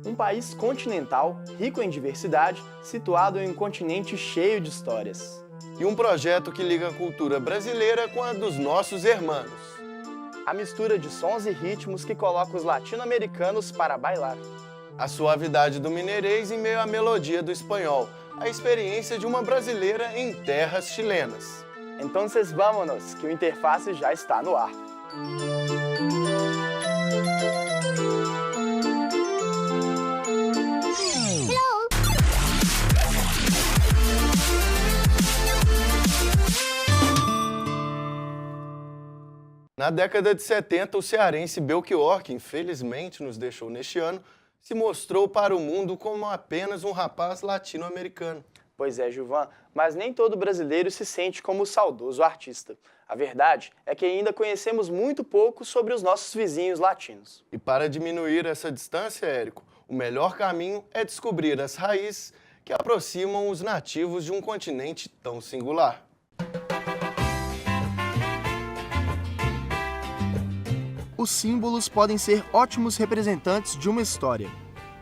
Um país continental, rico em diversidade, situado em um continente cheio de histórias. E um projeto que liga a cultura brasileira com a dos nossos irmãos. A mistura de sons e ritmos que coloca os latino-americanos para bailar. A suavidade do mineirês em meio à melodia do espanhol. A experiência de uma brasileira em terras chilenas. Então, vámonos, que o Interface já está no ar. Na década de 70, o cearense Belchior, que infelizmente nos deixou neste ano, se mostrou para o mundo como apenas um rapaz latino-americano. Pois é, Gilvan, mas nem todo brasileiro se sente como o saudoso artista. A verdade é que ainda conhecemos muito pouco sobre os nossos vizinhos latinos. E para diminuir essa distância, Érico, o melhor caminho é descobrir as raízes que aproximam os nativos de um continente tão singular. Os símbolos podem ser ótimos representantes de uma história.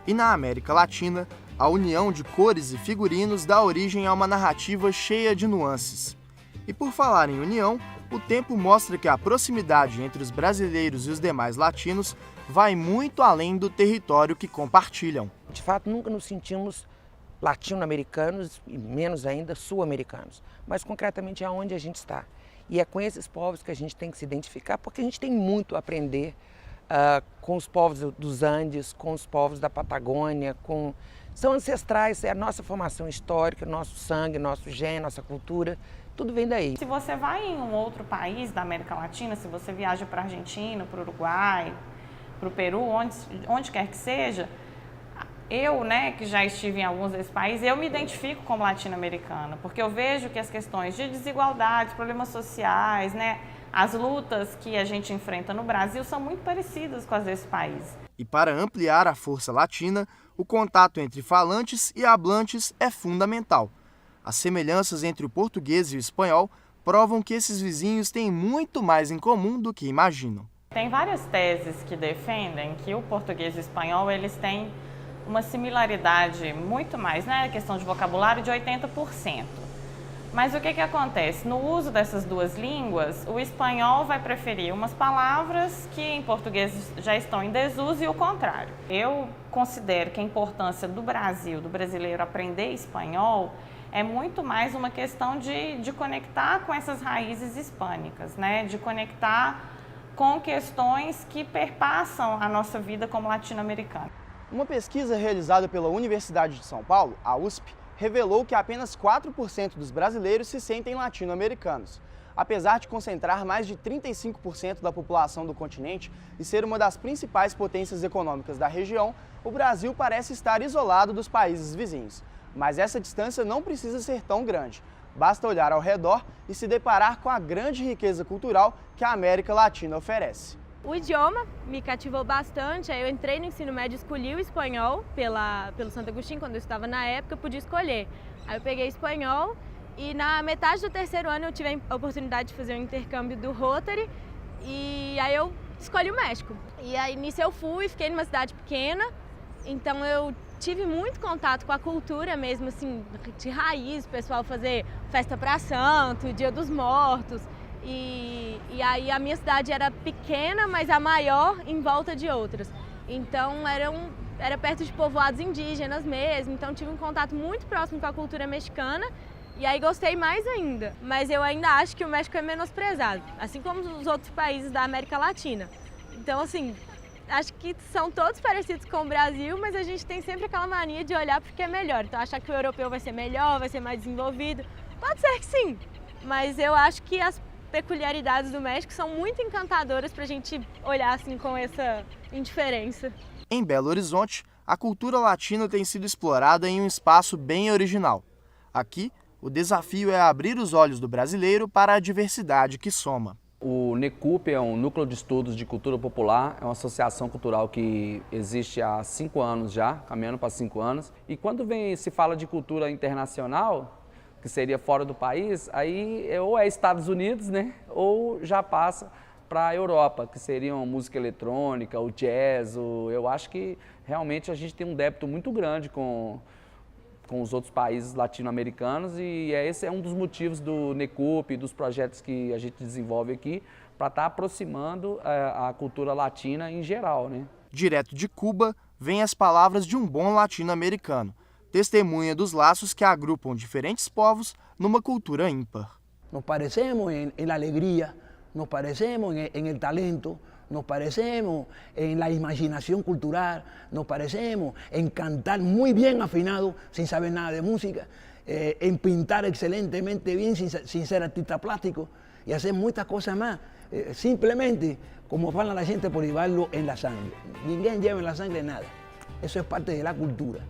E na América Latina, a união de cores e figurinos dá origem a uma narrativa cheia de nuances. E por falar em união, o tempo mostra que a proximidade entre os brasileiros e os demais latinos vai muito além do território que compartilham. De fato, nunca nos sentimos latino-americanos e menos ainda sul-americanos, mas concretamente é onde a gente está. E é com esses povos que a gente tem que se identificar, porque a gente tem muito a aprender com os povos dos Andes, com os povos da Patagônia, são ancestrais, é a nossa formação histórica, nosso sangue, nosso gene, nossa cultura, tudo vem daí. Se você vai em um outro país da América Latina, se você viaja para a Argentina, para o Uruguai, para o Peru, onde quer que seja, eu, que já estive em alguns desses países, eu me identifico como latino-americana, porque eu vejo que as questões de desigualdades, problemas sociais, as lutas que a gente enfrenta no Brasil são muito parecidas com as desse país. E para ampliar a força latina, o contato entre falantes e hablantes é fundamental. As semelhanças entre o português e o espanhol provam que esses vizinhos têm muito mais em comum do que imaginam. Tem várias teses que defendem que o português e o espanhol eles têm uma similaridade muito mais, questão de vocabulário de 80%. Mas o que acontece? No uso dessas duas línguas, o espanhol vai preferir umas palavras que em português já estão em desuso e o contrário. Eu considero que a importância do Brasil, do brasileiro aprender espanhol, é muito mais uma questão de conectar com essas raízes hispânicas, de conectar com questões que perpassam a nossa vida como latino-americano. Uma pesquisa realizada pela Universidade de São Paulo, a USP, revelou que apenas 4% dos brasileiros se sentem latino-americanos. Apesar de concentrar mais de 35% da população do continente e ser uma das principais potências econômicas da região, o Brasil parece estar isolado dos países vizinhos. Mas essa distância não precisa ser tão grande. Basta olhar ao redor e se deparar com a grande riqueza cultural que a América Latina oferece. O idioma me cativou bastante, aí eu entrei no ensino médio e escolhi o espanhol pelo Santo Agostinho, quando eu estava na época, eu podia escolher. Aí eu peguei espanhol e na metade do terceiro ano eu tive a oportunidade de fazer um intercâmbio do Rotary e aí eu escolhi o México. E aí nisso eu fui, fiquei numa cidade pequena, então eu tive muito contato com a cultura mesmo, assim, de raiz, o pessoal fazer festa pra santo, Dia dos Mortos. E aí a minha cidade era pequena, mas a maior em volta de outras. Então era perto de povoados indígenas mesmo, então tive um contato muito próximo com a cultura mexicana e aí gostei mais ainda. Mas eu ainda acho que o México é menosprezado, assim como os outros países da América Latina. Então assim, acho que são todos parecidos com o Brasil, mas a gente tem sempre aquela mania de olhar porque é melhor. Então achar que o europeu vai ser melhor, vai ser mais desenvolvido, pode ser que sim, mas eu acho que as peculiaridades do México são muito encantadoras para a gente olhar assim com essa indiferença. Em Belo Horizonte, a cultura latina tem sido explorada em um espaço bem original. Aqui, o desafio é abrir os olhos do brasileiro para a diversidade que soma. O NECUP é um núcleo de estudos de cultura popular, é uma associação cultural que existe há 5 anos já, caminhando para 5 anos. E quando se fala de cultura internacional, que seria fora do país, aí ou é Estados Unidos, ou já passa para a Europa, que seriam música eletrônica, o jazz. Eu acho que realmente a gente tem um débito muito grande com os outros países latino-americanos e esse é um dos motivos do NECUP e dos projetos que a gente desenvolve aqui para estar aproximando a cultura latina em geral, né? Direto de Cuba, vêm as palavras de um bom latino-americano, testemunha dos laços que agrupam diferentes povos numa cultura ímpar. Nos parecemos en la alegría, nos parecemos en el talento, nos parecemos en la imaginación cultural, nos parecemos en cantar muy bien afinado sin saber nada de música, en pintar excelentemente bien sin ser artista plástico y hacer muchas cosas más, simplemente como fala la gente por llevarlo en la sangre. Ninguém lleva en la sangre nada, eso es parte de la cultura.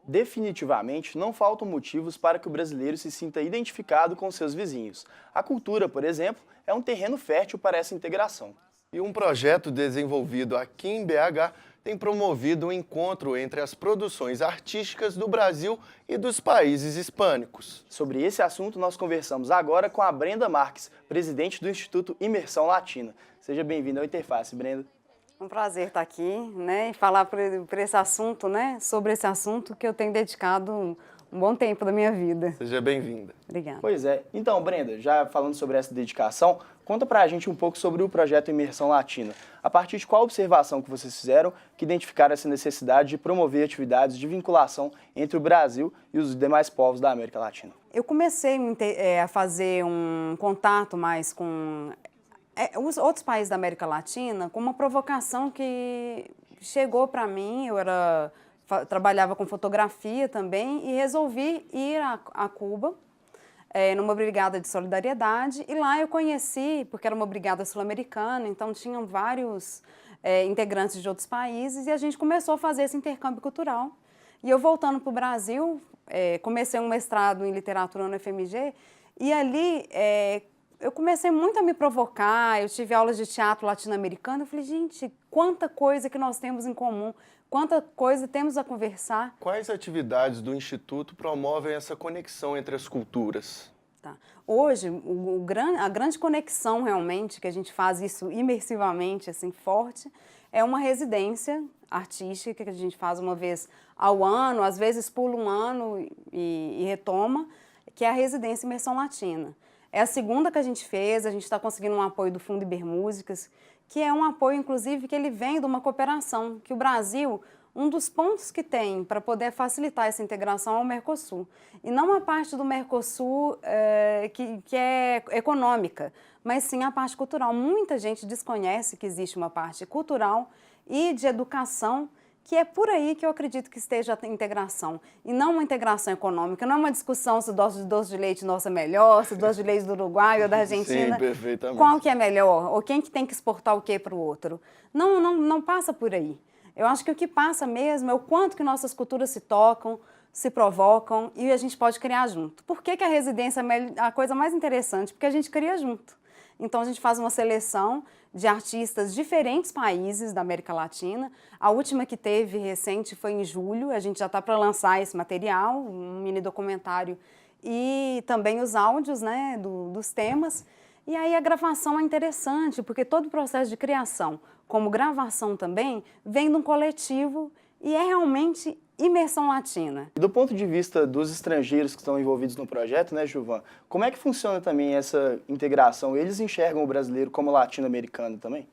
Definitivamente, não faltam motivos para que o brasileiro se sinta identificado com seus vizinhos. A cultura, por exemplo, é um terreno fértil para essa integração. E um projeto desenvolvido aqui em BH tem promovido um encontro entre as produções artísticas do Brasil e dos países hispânicos. Sobre esse assunto, nós conversamos agora com a Brenda Marques, presidente do Instituto Imersão Latina. Seja bem-vinda ao Interface, Brenda. Um prazer estar aqui, né, e falar por esse assunto, né, sobre esse assunto que eu tenho dedicado um bom tempo da minha vida. Seja bem-vinda. Obrigada. Pois é. Então, Brenda, já falando sobre essa dedicação, conta pra gente um pouco sobre o projeto Imersão Latina. A partir de qual observação que vocês fizeram que identificaram essa necessidade de promover atividades de vinculação entre o Brasil e os demais povos da América Latina? Eu comecei a fazer um contato mais com os outros países da América Latina com uma provocação que chegou para mim. Eu trabalhava com fotografia também e resolvi ir a Cuba, numa brigada de solidariedade, e lá eu conheci, porque era uma brigada sul-americana, então tinham vários integrantes de outros países e a gente começou a fazer esse intercâmbio cultural. E eu voltando para o Brasil, comecei um mestrado em literatura no FMG e ali eu comecei muito a me provocar. Eu tive aulas de teatro latino-americano. Eu falei, gente, quanta coisa que nós temos em comum, quanta coisa temos a conversar. Quais atividades do Instituto promovem essa conexão entre as culturas? Tá. Hoje, a grande conexão realmente, que a gente faz isso imersivamente, assim, forte, é uma residência artística que a gente faz uma vez ao ano, às vezes pula um ano e retoma, que é a residência Imersão Latina. É a segunda que a gente fez, a gente está conseguindo um apoio do Fundo Ibermúsicas, que é um apoio, inclusive, que ele vem de uma cooperação, que o Brasil, um dos pontos que tem para poder facilitar essa integração é o Mercosul. E não a parte do Mercosul que é econômica, mas sim a parte cultural. Muita gente desconhece que existe uma parte cultural e de educação, que é por aí que eu acredito que esteja a integração, e não uma integração econômica, não é uma discussão se o doce de leite nosso é melhor, se o doce de leite do Uruguai ou da Argentina, sim, perfeitamente. Qual que é melhor, ou quem que tem que exportar o que para o outro. Não passa por aí. Eu acho que o que passa mesmo é o quanto que nossas culturas se tocam, se provocam e a gente pode criar junto. Por que a residência é a coisa mais interessante? Porque a gente cria junto. Então a gente faz uma seleção de artistas de diferentes países da América Latina. A última que teve recente foi em julho, a gente já está para lançar esse material, um mini documentário e também os áudios, né, dos temas. E aí a gravação é interessante, porque todo o processo de criação, como gravação também, vem de um coletivo e é realmente imersão latina. E do ponto de vista dos estrangeiros que estão envolvidos no projeto, né, Gilvan, como é que funciona também essa integração? Eles enxergam o brasileiro como latino-americano também?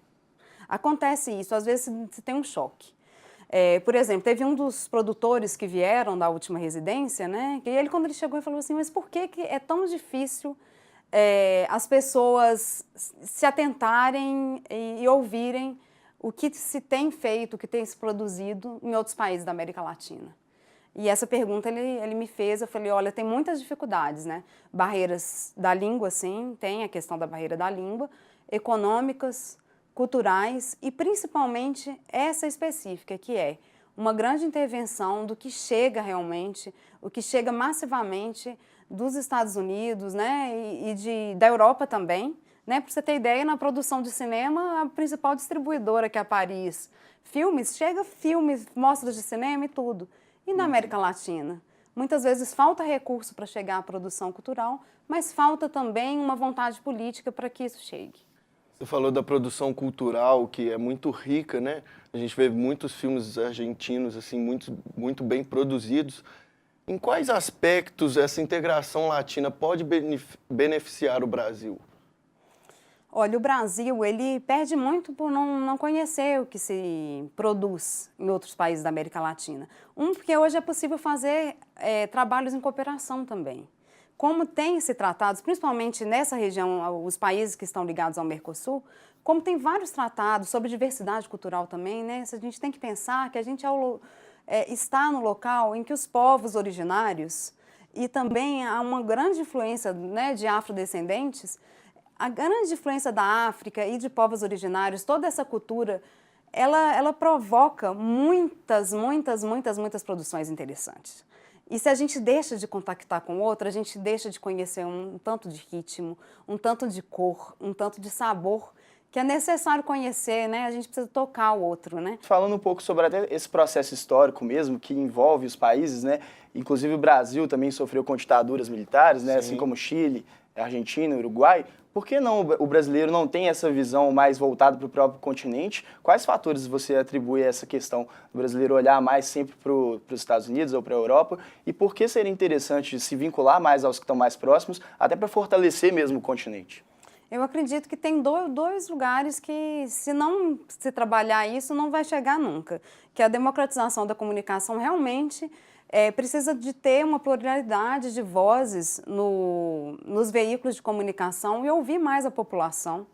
Acontece isso, às vezes você tem um choque. Por exemplo, teve um dos produtores que vieram da última residência, né, e ele, quando ele chegou, ele falou assim, mas por que é tão difícil as pessoas se atentarem e ouvirem o que se tem feito, o que tem se produzido em outros países da América Latina? E essa pergunta ele me fez, eu falei, olha, tem muitas dificuldades, né? Barreiras da língua, sim, tem a questão da barreira da língua, econômicas, culturais e principalmente essa específica, que é uma grande intervenção do que chega realmente, o que chega massivamente dos Estados Unidos, né? E da Europa também, Né? Para você ter ideia, na produção de cinema, a principal distribuidora, que é a Paris Filmes, chega filmes, mostras de cinema e tudo. E na América Latina? Muitas vezes falta recurso para chegar à produção cultural, mas falta também uma vontade política para que isso chegue. Você falou da produção cultural, que é muito rica, né? A gente vê muitos filmes argentinos, assim, muito bem produzidos. Em quais aspectos essa integração latina pode beneficiar o Brasil? Olha, o Brasil, ele perde muito por não conhecer o que se produz em outros países da América Latina. Porque hoje é possível fazer trabalhos em cooperação também. Como tem se tratados, principalmente nessa região, os países que estão ligados ao Mercosul, como tem vários tratados sobre diversidade cultural também, né? A gente tem que pensar que a gente está no local em que os povos originários, e também há uma grande influência, né, de afrodescendentes, a grande influência da África e de povos originários, toda essa cultura, ela provoca muitas produções interessantes. E se a gente deixa de contactar com o outro, a gente deixa de conhecer um tanto de ritmo, um tanto de cor, um tanto de sabor, que é necessário conhecer, né? A gente precisa tocar o outro, né? Falando um pouco sobre até esse processo histórico mesmo, que envolve os países, né? Inclusive o Brasil também sofreu com ditaduras militares, né? Sim. Assim como Chile, Argentina, Uruguai. Por que não o brasileiro não tem essa visão mais voltada para o próprio continente? Quais fatores você atribui a essa questão do brasileiro olhar mais sempre para os Estados Unidos ou para a Europa? E por que seria interessante se vincular mais aos que estão mais próximos, até para fortalecer mesmo o continente? Eu acredito que tem dois lugares que, se não se trabalhar isso, não vai chegar nunca. Que a democratização da comunicação realmente precisa de ter uma pluralidade de vozes nos veículos de comunicação e ouvir mais a população.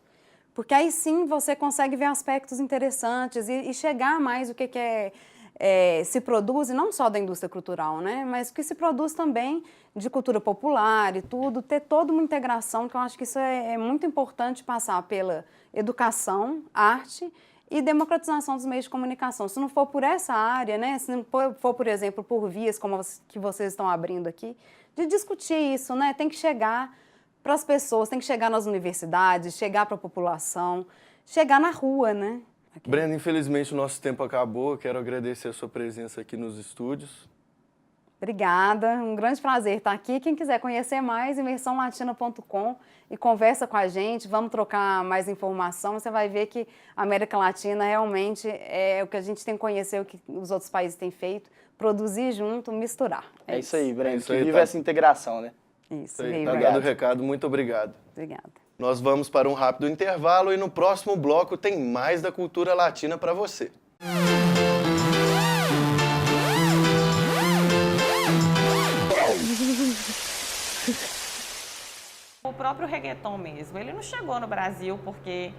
Porque aí sim você consegue ver aspectos interessantes e chegar mais o que se produz, e não só da indústria cultural, né? Mas o que se produz também de cultura popular e tudo, ter toda uma integração, que eu acho que isso é muito importante passar pela educação, arte e democratização dos meios de comunicação. Se não for por essa área, né? Se não for, por exemplo, por vias como que vocês estão abrindo aqui, de discutir isso, né? Tem que chegar para as pessoas, tem que chegar nas universidades, chegar para a população, chegar na rua, né? Brenda, infelizmente o nosso tempo acabou. Quero agradecer a sua presença aqui nos estúdios. Obrigada, um grande prazer estar aqui. Quem quiser conhecer mais, imersãolatina.com, e conversa com a gente, vamos trocar mais informação. Você vai ver que a América Latina realmente é o que a gente tem que conhecer, o que os outros países têm feito, produzir junto, misturar. É isso aí, Brenda, isso aí, que viva tá. essa integração, né? Isso, Tá dado o recado, muito obrigado. Obrigada. Nós vamos para um rápido intervalo e no próximo bloco tem mais da cultura latina para você. O próprio reggaeton mesmo, ele não chegou no Brasil porque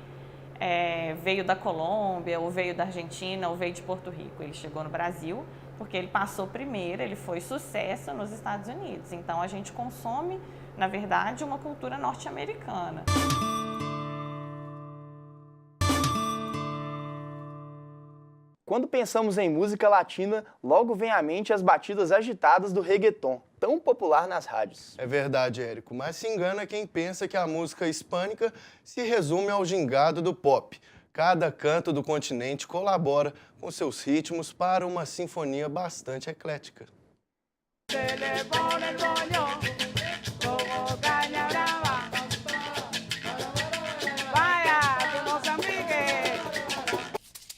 veio da Colômbia, ou veio da Argentina, ou veio de Porto Rico. Ele chegou no Brasil porque ele passou primeiro, ele foi sucesso nos Estados Unidos. Então a gente consome, na verdade, uma cultura norte-americana. Quando pensamos em música latina, logo vem à mente as batidas agitadas do reggaeton, tão popular nas rádios. É verdade, Érico, mas se engana quem pensa que a música hispânica se resume ao gingado do pop. Cada canto do continente colabora com seus ritmos para uma sinfonia bastante eclética.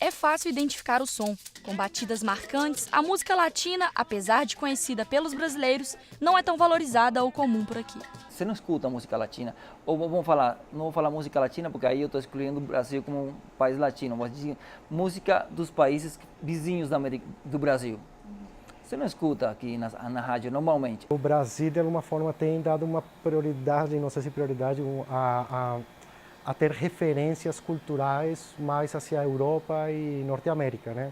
É fácil identificar o som. Com batidas marcantes, a música latina, apesar de conhecida pelos brasileiros, não é tão valorizada ou comum por aqui. Você não escuta música latina, ou não vou falar música latina porque aí eu estou excluindo o Brasil como um país latino, mas música dos países vizinhos do Brasil. Você não escuta aqui na rádio normalmente. O Brasil, de alguma forma, tem dado uma prioridade, não sei se prioridade, a ter referências culturais mais hacia a Europa e Norte-América, né?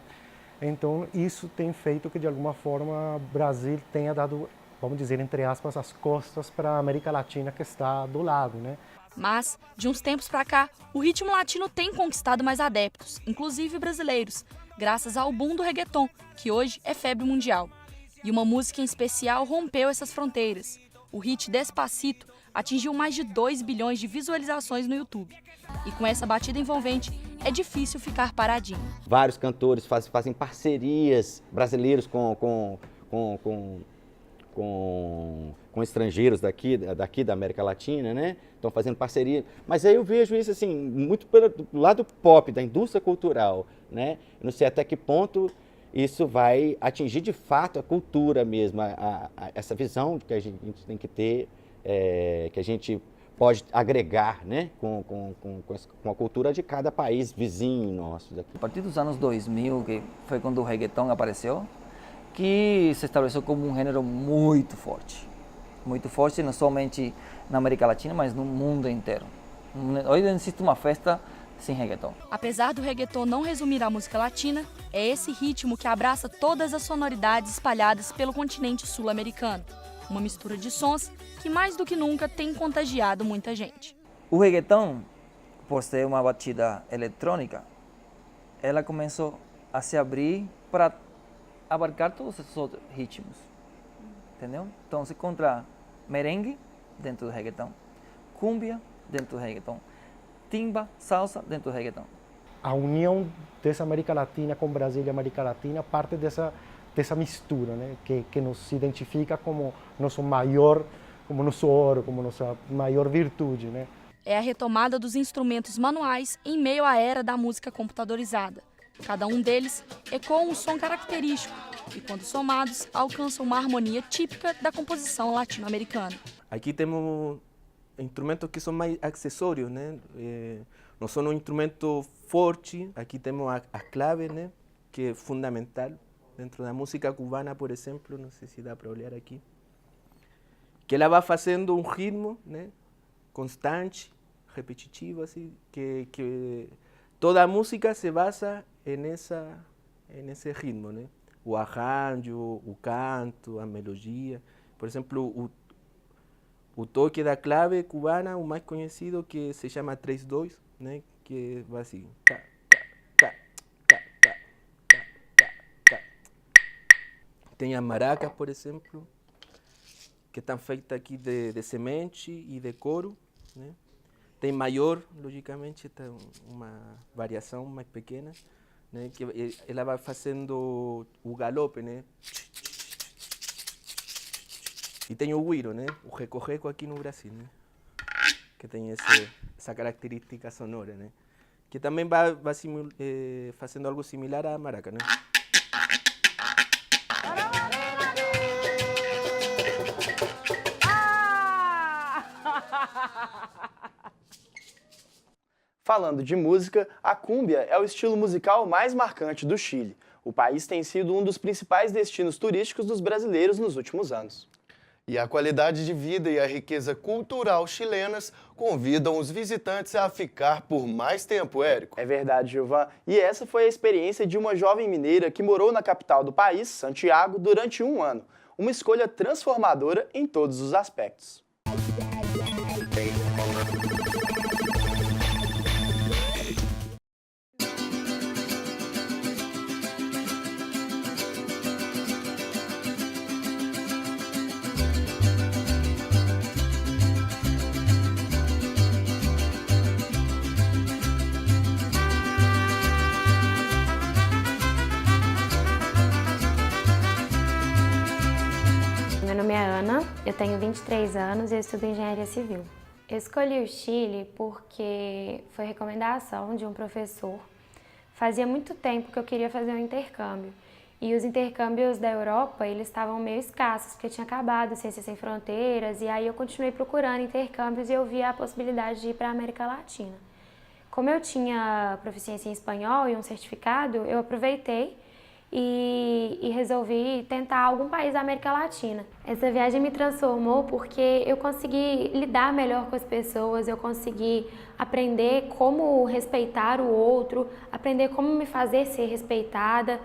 Então, isso tem feito que, de alguma forma, o Brasil tenha dado, vamos dizer, entre aspas, as costas para a América Latina que está do lado, né? Mas, de uns tempos para cá, o ritmo latino tem conquistado mais adeptos, inclusive brasileiros, graças ao boom do reggaeton, que hoje é febre mundial. E uma música em especial rompeu essas fronteiras. O hit Despacito atingiu mais de 2 bilhões de visualizações no YouTube. E com essa batida envolvente, é difícil ficar paradinho. Vários cantores fazem parcerias brasileiros com estrangeiros daqui da América Latina, né? Estão fazendo parceria. Mas aí eu vejo isso assim, muito pelo lado pop, da indústria cultural, né? Eu não sei até que ponto isso vai atingir de fato a cultura mesmo, essa visão que a gente tem que ter, que a gente pode agregar, né? com a cultura de cada país vizinho nosso. Daqui. A partir dos anos 2000, que foi quando o reggaeton apareceu, que se estabeleceu como um gênero muito forte não somente na América Latina, mas no mundo inteiro. Hoje não existe uma festa sem reggaeton. Apesar do reggaeton não resumir a música latina, é esse ritmo que abraça todas as sonoridades espalhadas pelo continente sul-americano. Uma mistura de sons que mais do que nunca tem contagiado muita gente. O reggaeton, por ser uma batida eletrônica, ela começou a se abrir para abarcar todos esses outros ritmos, entendeu? Então você encontra merengue dentro do reggaeton, cumbia dentro do reggaeton, timba, salsa dentro do reggaeton. A união dessa América Latina com Brasil e América Latina parte dessa mistura, né? que nos identifica como nosso ouro, como nossa maior virtude, né? É a retomada dos instrumentos manuais em meio à era da música computadorizada. Cada um deles ecoa um som característico e, quando somados, alcançam uma harmonia típica da composição latino-americana. Aqui temos instrumentos que são mais acessórios, né? Não são um instrumento forte. Aqui temos a clave, né? Que é fundamental dentro da música cubana, por exemplo, não sei se dá para olhar aqui, que ela vai fazendo um ritmo, né? Constante, repetitivo, assim, que toda a música se basa nesse ritmo, né? O arranjo, o canto, a melodia. Por exemplo, o toque da clave cubana, o mais conhecido, que se chama 3-2, né? Que vai assim. Tem as maracas, por exemplo, que estão feitas aqui de semente e de couro, né? Tem maior, logicamente, tem uma variação mais pequena, né? Que ela vai fazendo o galope, né? E tem o güiro, né? O recorreco aqui no Brasil, né? Que tem essa característica sonora, né? Que também vai fazendo algo similar à maraca, né? Falando de música, a cúmbia é o estilo musical mais marcante do Chile. O país tem sido um dos principais destinos turísticos dos brasileiros nos últimos anos. E a qualidade de vida e a riqueza cultural chilenas convidam os visitantes a ficar por mais tempo, Érico. É verdade, Gilvan. E essa foi a experiência de uma jovem mineira que morou na capital do país, Santiago, durante 1 ano. Uma escolha transformadora em todos os aspectos. Meu nome é Ana, eu tenho 23 anos e eu estudo Engenharia Civil. Eu escolhi o Chile porque foi recomendação de um professor. Fazia muito tempo que eu queria fazer um intercâmbio. E os intercâmbios da Europa, eles estavam meio escassos, porque tinha acabado Ciências Sem Fronteiras, e aí eu continuei procurando intercâmbios e eu vi a possibilidade de ir para a América Latina. Como eu tinha proficiência em espanhol e um certificado, eu aproveitei e resolvi tentar algum país da América Latina. Essa viagem me transformou porque eu consegui lidar melhor com as pessoas, eu consegui aprender como respeitar o outro, aprender como me fazer ser respeitada.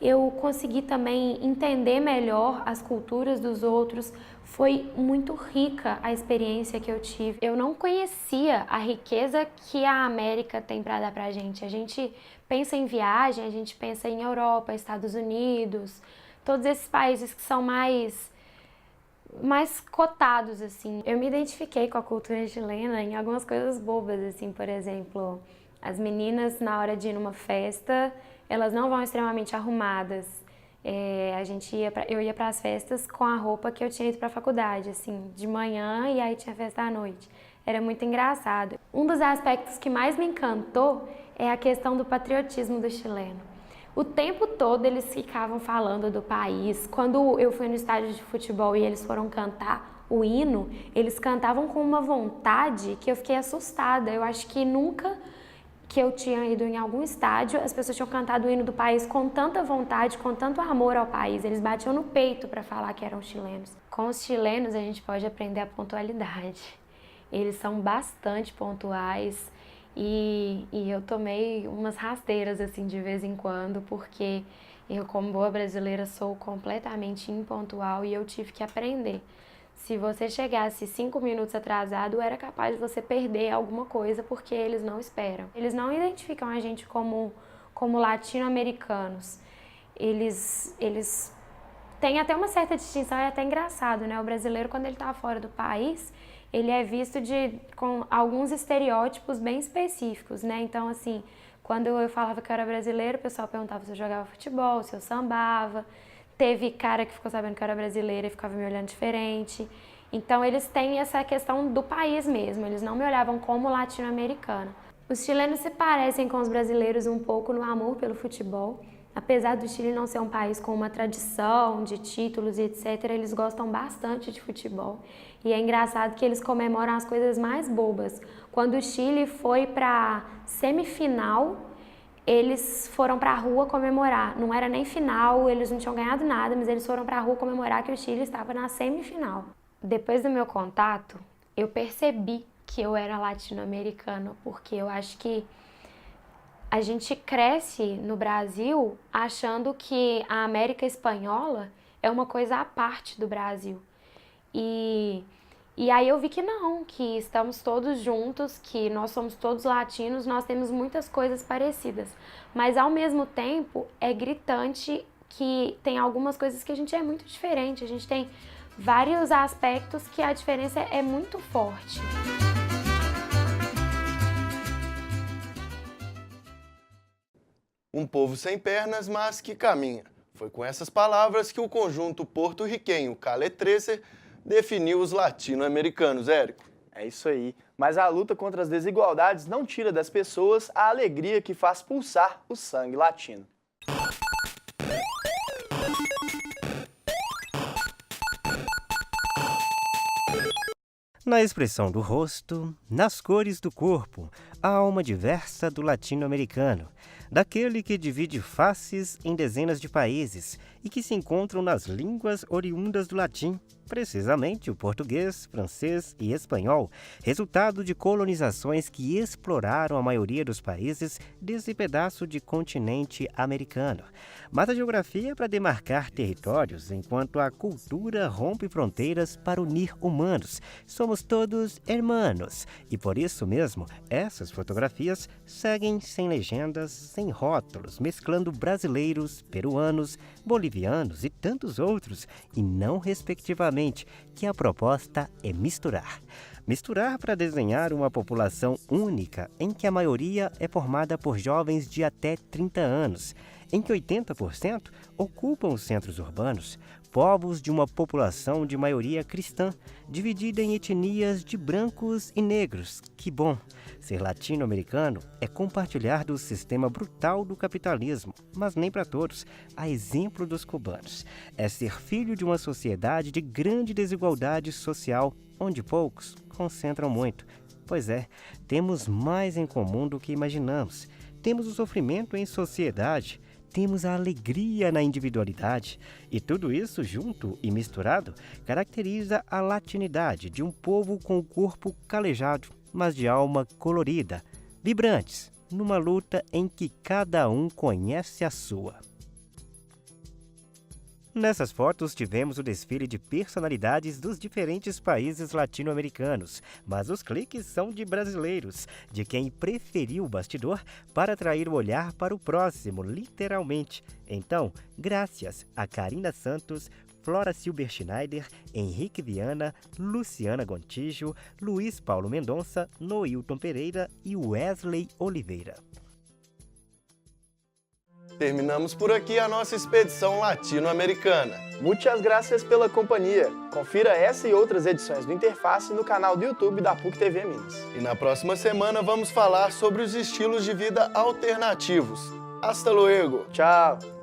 Eu consegui também entender melhor as culturas dos outros. Foi muito rica a experiência que eu tive. Eu não conhecia a riqueza que a América tem para dar pra gente. A gente pensa em viagem, a gente pensa em Europa, Estados Unidos, todos esses países que são mais mais cotados, assim. Eu me identifiquei com a cultura chilena em algumas coisas bobas, assim, por exemplo, as meninas, na hora de ir numa festa, elas não vão extremamente arrumadas. Eu ia para as festas com a roupa que eu tinha ido para a faculdade, assim, de manhã e aí tinha festa à noite. Era muito engraçado. Um dos aspectos que mais me encantou é a questão do patriotismo do chileno. O tempo todo eles ficavam falando do país. Quando eu fui no estádio de futebol e eles foram cantar o hino, eles cantavam com uma vontade que eu fiquei assustada. Eu acho que nunca que eu tinha ido em algum estádio, as pessoas tinham cantado o hino do país com tanta vontade, com tanto amor ao país. Eles batiam no peito para falar que eram chilenos. Com os chilenos a gente pode aprender a pontualidade. Eles são bastante pontuais e eu tomei umas rasteiras assim de vez em quando, porque eu, como boa brasileira, sou completamente impontual e eu tive que aprender. Se você chegasse 5 minutos atrasado, era capaz de você perder alguma coisa, porque eles não esperam. Eles não identificam a gente como latino-americanos. Eles têm até uma certa distinção, é até engraçado, né? O brasileiro, quando ele está fora do país, ele é visto com alguns estereótipos bem específicos, né? Então, assim, quando eu falava que eu era brasileira, o pessoal perguntava se eu jogava futebol, se eu sambava. Teve cara que ficou sabendo que eu era brasileira e ficava me olhando diferente. Então, eles têm essa questão do país mesmo, eles não me olhavam como latino-americana. Os chilenos se parecem com os brasileiros um pouco no amor pelo futebol. Apesar do Chile não ser um país com uma tradição de títulos e etc., eles gostam bastante de futebol. E é engraçado que eles comemoram as coisas mais bobas. Quando o Chile foi para semifinal, eles foram para a rua comemorar. Não era nem final, eles não tinham ganhado nada, mas eles foram para a rua comemorar que o Chile estava na semifinal. Depois do meu contato, eu percebi que eu era latino-americana, porque eu acho que a gente cresce no Brasil achando que a América Espanhola é uma coisa à parte do Brasil. E aí eu vi que não, que estamos todos juntos, que nós somos todos latinos, nós temos muitas coisas parecidas. Mas ao mesmo tempo é gritante que tem algumas coisas que a gente é muito diferente, a gente tem vários aspectos que a diferença é muito forte. Um povo sem pernas, mas que caminha. Foi com essas palavras que o conjunto porto-riquenho Calle 13 definiu os latino-americanos, Érico. É isso aí. Mas a luta contra as desigualdades não tira das pessoas a alegria que faz pulsar o sangue latino. Na expressão do rosto, nas cores do corpo, a alma diversa do latino-americano, daquele que divide faces em dezenas de países e que se encontram nas línguas oriundas do latim, precisamente o português, francês e espanhol, resultado de colonizações que exploraram a maioria dos países desse pedaço de continente americano. Mas a geografia é para demarcar territórios, enquanto a cultura rompe fronteiras para unir humanos. Somos todos hermanos, e por isso mesmo, essas fotografias seguem sem legendas, sem rótulos, mesclando brasileiros, peruanos, bolivianos e tantos outros, e não respectivamente, que a proposta é misturar. Misturar para desenhar uma população única, em que a maioria é formada por jovens de até 30 anos, em que 80% ocupam os centros urbanos, povos de uma população de maioria cristã, dividida em etnias de brancos e negros. Que bom! Ser latino-americano é compartilhar do sistema brutal do capitalismo, mas nem para todos, a exemplo dos cubanos. É ser filho de uma sociedade de grande desigualdade social, onde poucos concentram muito. Pois é, temos mais em comum do que imaginamos. Temos o sofrimento em sociedade, temos a alegria na individualidade, e tudo isso junto e misturado caracteriza a latinidade de um povo com o corpo calejado, mas de alma colorida, vibrantes, numa luta em que cada um conhece a sua. Nessas fotos tivemos o desfile de personalidades dos diferentes países latino-americanos, mas os cliques são de brasileiros, de quem preferiu o bastidor para atrair o olhar para o próximo, literalmente. Então, graças a Karina Santos Flora Silber Schneider, Henrique Viana, Luciana Gontijo, Luiz Paulo Mendonça, Noilton Pereira e Wesley Oliveira. Terminamos por aqui a nossa expedição latino-americana. Muitas graças pela companhia. Confira essa e outras edições do Interface no canal do YouTube da PUC TV Minas. E na próxima semana vamos falar sobre os estilos de vida alternativos. Hasta luego! Tchau!